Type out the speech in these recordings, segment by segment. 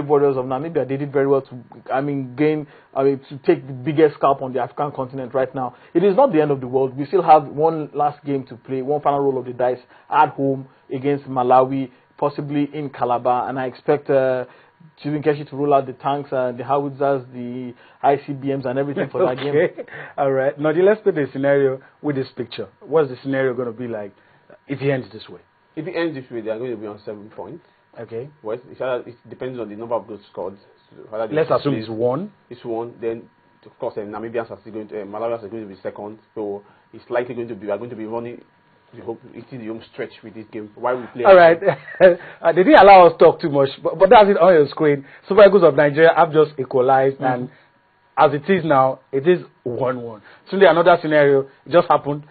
Warriors of Namibia. They did very well to, to take the biggest scalp on the African continent right now. It is not the end of the world. We still have one last game to play, one final roll of the dice at home against Malawi, possibly in Calabar, and I expect Chivinkeshi to roll out the tanks, the howitzers, the ICBMs, and everything for that game. All right. Now, let's put the scenario with this picture. What's the scenario going to be like if it ends this way? If it ends this way, they are going to be on 7 points. Okay. Well, it depends on the number of goals scored. Let's assume it's 1. It's 1. Then, of course, Namibians are still going to, Malawians are going to be second. So it's likely going to be, we are going to be running. We hope it's the home stretch with this game. Why we play? All right. They didn't allow us to talk too much, but that's it on your screen. Super Eagles of Nigeria have just equalized, and as it is now, it is 1-1. Soon another scenario just happened.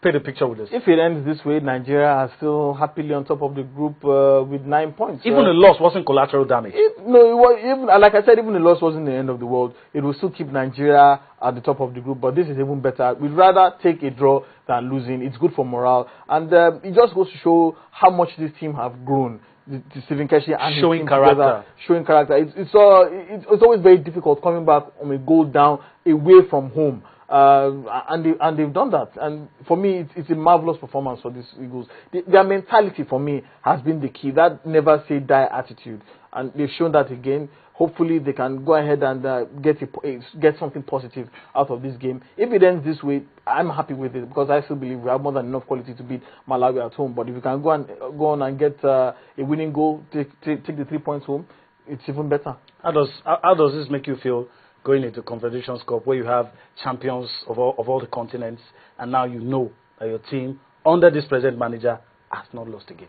Paint the picture with us. If it ends this way, Nigeria are still happily on top of the group with 9 points. Even the loss wasn't collateral damage. Like I said, even the loss wasn't the end of the world. It will still keep Nigeria at the top of the group, but this is even better. We'd rather take a draw than losing. It's good for morale, and it just goes to show how much this team have grown. The Stephen Keshi and showing character. Showing character. It's always very difficult coming back on a goal down away from home. And they've done that, and for me it's a marvelous performance for these Eagles. Their mentality for me has been the key, that never say die attitude, and they've shown that again. Hopefully they can go ahead and get something positive out of this game. If it ends this way, I'm happy with it, because I still believe we have more than enough quality to beat Malawi at home. But if we can go on and get a winning goal, take the 3 points home, it's even better. How does this make you feel, going into Confederations Cup, where you have champions of all the continents, and now you know that your team, under this present manager, has not lost a game?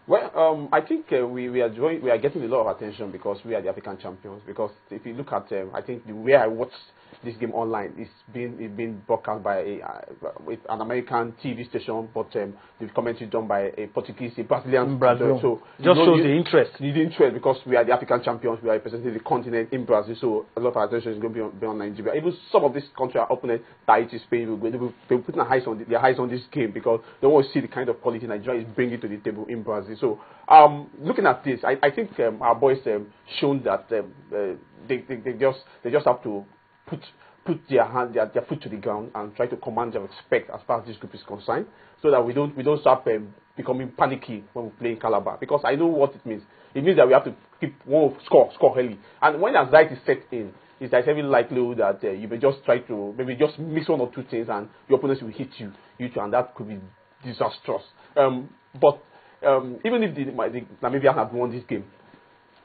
Well, I think we are getting a lot of attention because we are the African champions. Because if you look at, I think the way I watched this game online, it's been broadcast by with an American TV station, but the commentary done by a Portuguese, a Brazilian. Brazil. So just shows the interest. The interest, because we are the African champions, we are representing the continent in Brazil. So a lot of attention is going to be on Nigeria. Even some of these countries are opponents, Tahiti, Spain, they're putting their eyes on this game, because they want to see the kind of quality Nigeria is bringing to the table in Brazil. So, looking at this, I think our boys shown that they just have to put their foot to the ground and try to command their respect as far as this group is concerned, so that we don't start becoming panicky when we play in Calabar. Because I know what it means. It means that we have to score early, and when anxiety sets in, it's very likely that you may just try to maybe just mix 1 or 2 things, and your opponents will hit you too, and that could be disastrous. But even if the Namibians have won this game,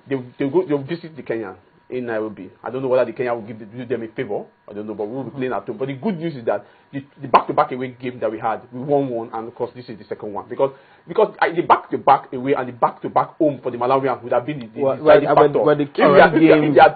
they'll visit the Kenya in Nairobi. I don't know whether the Kenya will do them a favor. I don't know, but we'll be playing at home. But the good news is that the back-to-back away game that we had, we won one, and of course this is the second one, because the back-to-back away and the back-to-back home for the Malawians would have been the deciding factor.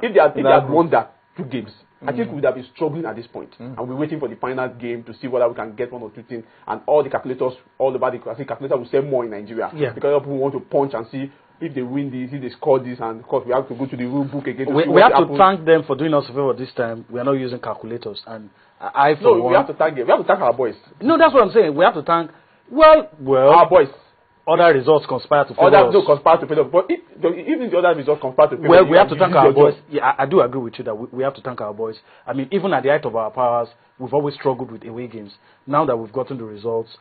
If they had won that 2 games, I think we would have been struggling at this point, and we're waiting for the final game to see whether we can get 1 or 2 things. And all the calculators, calculators will sell more in Nigeria, because people want to punch and see if they win this, if they score this, and of course we have to go to the rule book again. We have to thank them for doing us a favor this time. We are not using calculators, and we have to thank them. We have to thank our boys. No, that's what I'm saying. We have to thank our boys. Other results conspire to favor us. Conspire to favor us. But even the other results conspire to favor us. Well, we have to thank our boys. Yeah, I do agree with you that we have to thank our boys. I mean, even at the height of our powers, we've always struggled with away games. Now that we've gotten the results,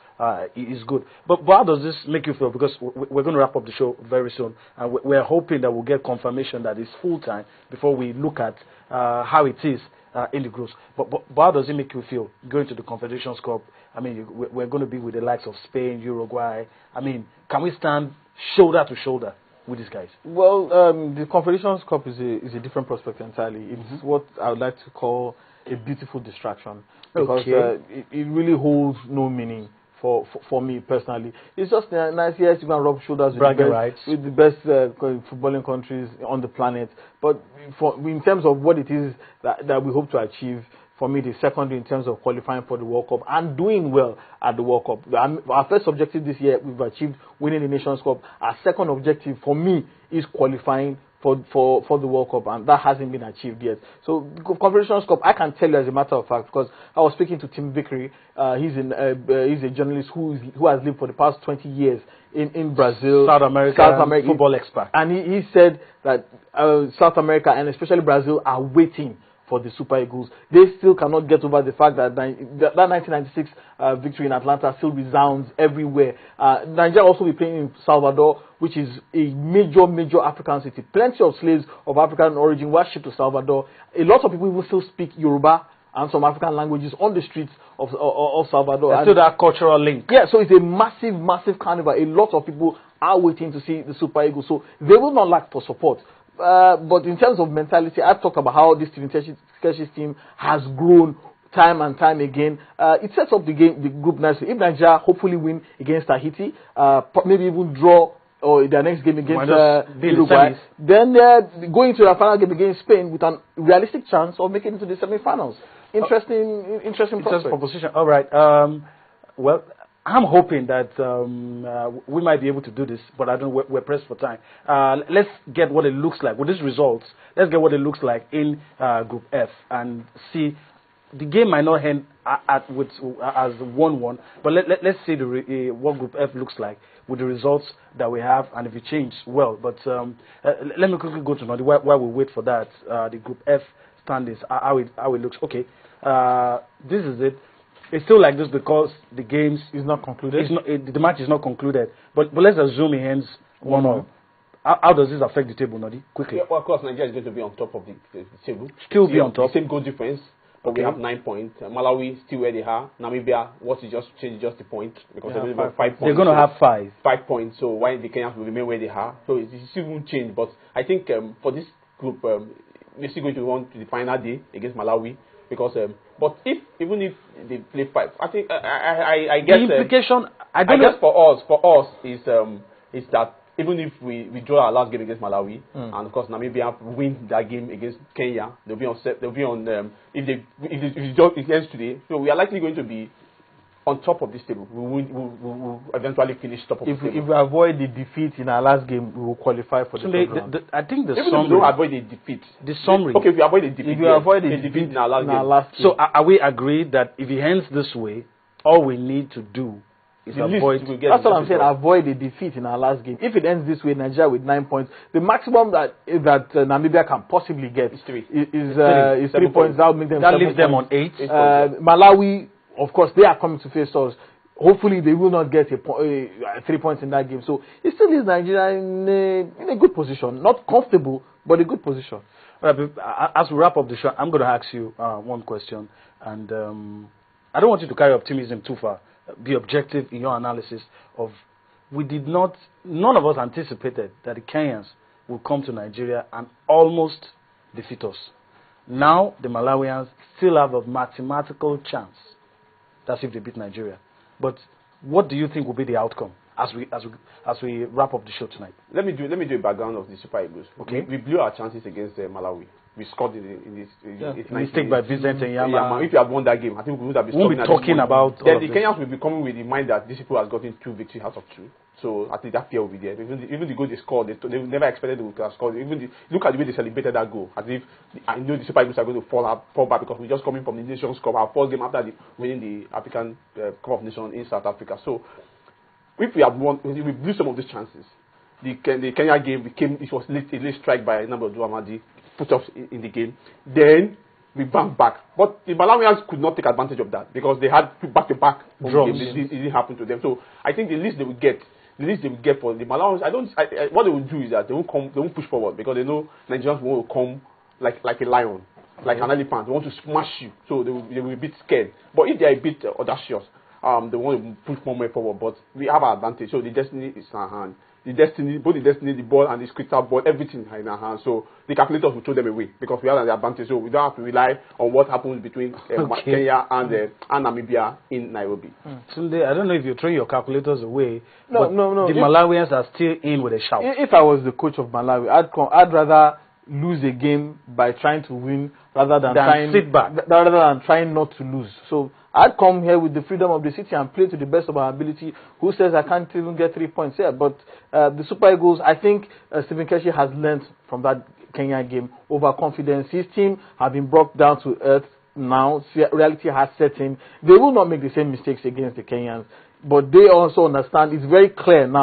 it is good. But how does this make you feel? Because we're going to wrap up the show very soon, and we're hoping that we'll get confirmation that it's full time before we look at how it is in the groups. But how does it make you feel going to the Confederations Cup? I mean, we're going to be with the likes of Spain, Uruguay. I mean, can we stand shoulder to shoulder with these guys? Well, the Confederations Cup is a different prospect entirely. It's what I would like to call a beautiful distraction, because it really holds no meaning for me personally. It's just nice, yes, you can rub shoulders with the best footballing countries on the planet. But in terms of what it is that we hope to achieve, for me, the secondary in terms of qualifying for the World Cup and doing well at the World Cup. Our first objective this year, we've achieved winning the Nations Cup. Our second objective, for me, is qualifying for the World Cup, and that hasn't been achieved yet. So Confederations Cup, I can tell you as a matter of fact, because I was speaking to Tim Vickery. He's a journalist who has lived for the past 20 years in Brazil, South America, football expert, and he said that South America and especially Brazil are waiting for the Super Eagles. They still cannot get over the fact that that 1996 victory in Atlanta still resounds everywhere. Nigeria also be playing in Salvador, which is a major African city. Plenty of slaves of African origin were shipped to Salvador. A lot of people even still speak Yoruba and some African languages on the streets of Salvador. There's still that cultural link. Yeah, so it's a massive carnival. A lot of people are waiting to see the Super Eagles, so they will not lack for support. But in terms of mentality, I've talked about how this Team team has grown time and time again. It sets up the group nicely. If Nigeria hopefully win against Tahiti, maybe even draw or their next game against Uruguay, then they're going to the final game against Spain with a realistic chance of making it to the semi-finals. Interesting proposition. All right. Well, I'm hoping that we might be able to do this, but I don't. We're pressed for time. Let's get what it looks like with these results. Let's get what it looks like in Group F and see. The game might not end as 1-1, but let's see what Group F looks like with the results that we have, and if it changes, well. But let me quickly go to Nodi while we wait for that. The Group F standings, how it looks. Okay, this is it. It's still like this because the games is not concluded. The match is not concluded. But let's assume it ends 1-1. How does this affect the table, Nodi? Quickly. Yeah, well, of course, Nigeria is going to be on top of the table. Still be on top. The same goal difference. But we have 9 points. Malawi still where they are. Namibia, what is just changed just the point because they're going to have 5 points. They're going to have 5 points. So why the Kenyans will remain where they are? So it still won't change. But I think for this group, we're still going to run to the final day against Malawi because. But even if they play 5, I think I guess the implication. I guess for us is that. Even if we draw our last game against Malawi, and of course Namibia win that game against Kenya, they'll be on. If it ends today, so we are likely going to be on top of this table. We'll eventually finish top of the table. If we avoid the defeat in our last game, we will qualify for the third round. I think the summary. If we don't avoid the defeat, the summary. Okay, if we avoid the defeat, if we avoid the defeat in our last game. So are we agreed that if it ends this way, all we need to do is avoid. That's what I'm saying. Avoid the defeat in our last game. If it ends this way, Nigeria with 9 points, the maximum that Namibia can possibly get is 3 points. That will make them. That leaves them on 8. Malawi, of course, they are coming to face us. Hopefully, they will not get 3 points in that game. So it still leaves Nigeria in a good position, not comfortable, but a good position. As we wrap up the show, I'm going to ask you one question, and I don't want you to carry optimism too far. Be objective in your analysis of none of us anticipated that the Kenyans would come to Nigeria and almost defeat us. Now the Malawians still have a mathematical chance. That's if they beat Nigeria. But what do you think will be the outcome as we wrap up the show tonight? Let me do a background of the Super Eagles. Okay, we blew our chances against Malawi. We scored in this mistake by Vincent and Yama. If you had won that game, I think we would have been talking about. Then the Kenyans will be coming with the mind that this people has gotten 2 victories out of 2. So I think that fear will be there. Even the goal they scored, they never expected they would have scored. Look at the way they celebrated that goal, as if I know the Super Eagles are going to fall back because we're just coming from the Nations Cup, our first game after winning the African Cup of Nations in South Africa. So if we had won, we blew some of these chances. The Kenya game it was a late strike by a number of Duamadi, put us in the game. Then we bounced back. But the Malawians could not take advantage of that because they had back-to-back draws. It didn't happen to them. So I think the least they would get for the Malawians, what they will do is that they won't push forward because they know Nigerians will come like a lion, like an elephant. They want to smash you. So they will be a bit scared. But if they are a bit audacious, they want to push more forward. But we have our advantage. So the destiny is in our hand. Both the ball and the crystal ball, everything in our hands. So the calculators will throw them away because we have an advantage. So we don't have to rely on what happens between Kenya and Namibia in Nairobi. Sunday, I don't know if you're throwing your calculators away. No. The Malawians are still in with a shout. If I was the coach of Malawi, I'd rather lose a game by trying to win rather than sit back. rather than trying not to lose. So I'd come here with the freedom of the city and play to the best of our ability. Who says I can't even get 3 points here? But the Super Eagles, I think Stephen Keshi has learned from that Kenya game overconfidence. His team have been brought down to earth now. Reality has set in. They will not make the same mistakes against the Kenyans, but they also understand it's very clear now.